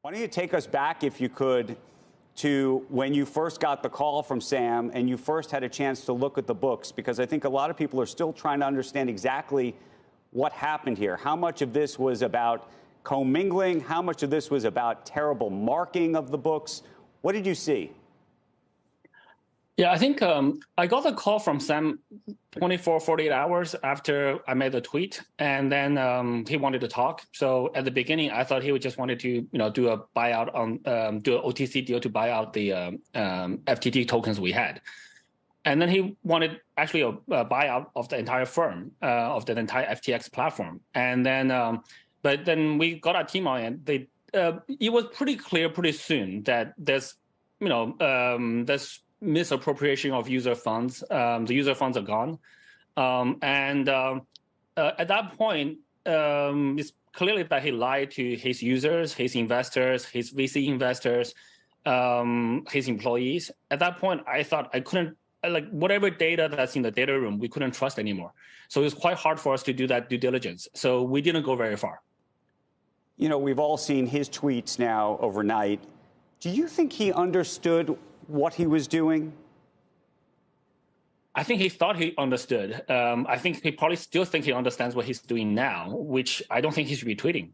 Why don't you take us back, if you could, to when you first got the call from Sam and you first had a chance to look at the books, because I think a lot of people are still trying to understand exactly what happened here. How much of this was about commingling? How much of this was about terrible marking of the books? What did you see? Yeah, I think I got a call from Sam 48 hours after I made the tweet, and then he wanted to talk. So at the beginning, I thought he would just wanted to, do a buyout on, do an OTC deal to buy out the FTT tokens we had. And then he wanted actually a buyout of the entire firm, of the entire FTX platform. And then, but then we got our team on it. It was pretty clear pretty soon that there's, there's misappropriation of user funds. The user funds are gone. At that point, it's clearly that he lied to his users, his investors, his VC investors, his employees. At that point, I thought I couldn't, like whatever data that's in the data room, we couldn't trust anymore. So it was quite hard for us to do that due diligence. So we didn't go very far. We've all seen his tweets now overnight. Do you think he understood what he was doing? I think he thought he understood. I think he probably still think he understands what he's doing now, which I don't think he should be tweeting.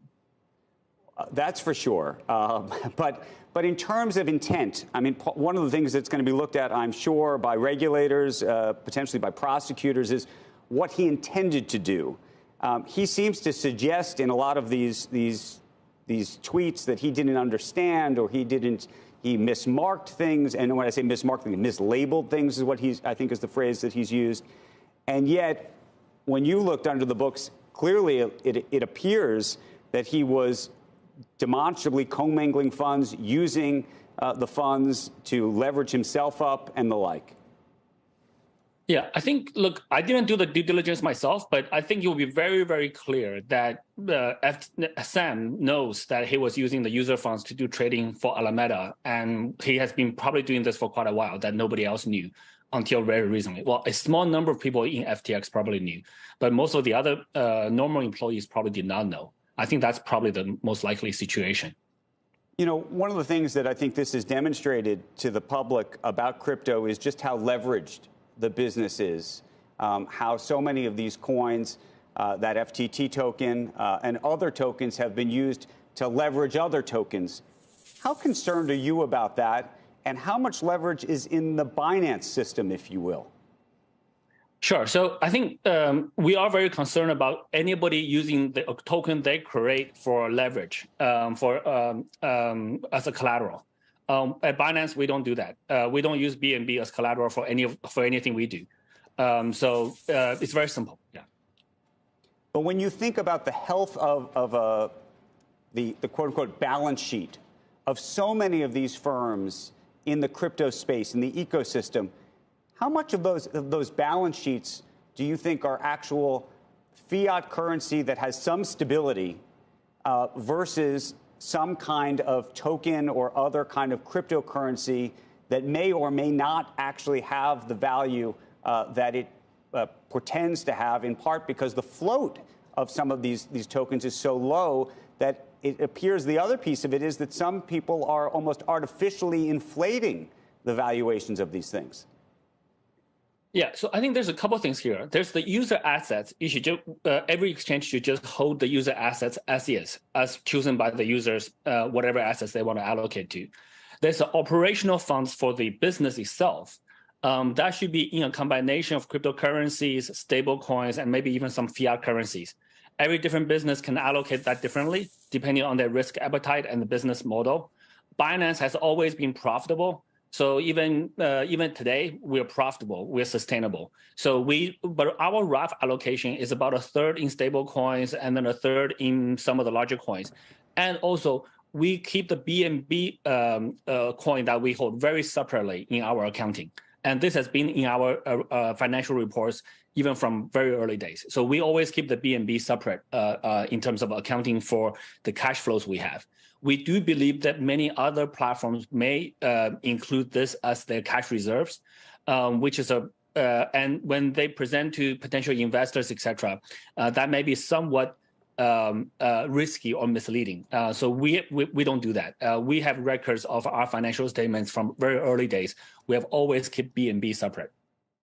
That's for sure. But in terms of intent, I mean, one of the things that's going to be looked at, I'm sure, by regulators, potentially by prosecutors, is what he intended to do. He seems to suggest in a lot of these tweets that he didn't understand, or he mismarked things. And when I say mismarked things, mislabeled things is what I think is the phrase that he's used. And yet, when you looked under the books, clearly it appears that he was demonstrably commingling funds, using the funds to leverage himself up and the like. Yeah, I think, look, I didn't do the due diligence myself, but I think it will be very, very clear that Sam knows that he was using the user funds to do trading for Alameda, and he has been probably doing this for quite a while that nobody else knew until very recently. Well, a small number of people in FTX probably knew, but most of the other normal employees probably did not know. I think that's probably the most likely situation. One of the things that I think this has demonstrated to the public about crypto is just how leveraged the business is, how so many of these coins, that FTT token and other tokens, have been used to leverage other tokens. How concerned are you about that? And how much leverage is in the Binance system, if you will? Sure. So I think we are very concerned about anybody using the token they create for leverage, as a collateral. At Binance, we don't do that. We don't use BNB as collateral for anything we do. So it's very simple. Yeah. But when you think about the health of the quote unquote balance sheet of so many of these firms in the crypto space, in the ecosystem, how much of those balance sheets do you think are actual fiat currency that has some stability versus some kind of token or other kind of cryptocurrency that may or may not actually have the value that it pretends to have, in part because the float of some of these tokens is so low that it appears the other piece of it is that some people are almost artificially inflating the valuations of these things. Yeah, so I think there's a couple of things here. There's the user assets. You should every exchange should just hold the user assets as is, as chosen by the users, whatever assets they want to allocate to. There's the operational funds for the business itself. That should be in a combination of cryptocurrencies, stable coins, and maybe even some fiat currencies. Every different business can allocate that differently, depending on their risk appetite and the business model. Binance has always been profitable. So even today, we're profitable, we're sustainable. But our rough allocation is about a third in stable coins and then a third in some of the larger coins. And also, we keep the BNB coin that we hold very separately in our accounting. And this has been in our financial reports even from very early days. So we always keep the BNB separate in terms of accounting for the cash flows we have. We do believe that many other platforms may include this as their cash reserves, which is and when they present to potential investors, et cetera, that may be somewhat risky or misleading. So we don't do that. We have records of our financial statements from very early days. We have always kept B and B separate.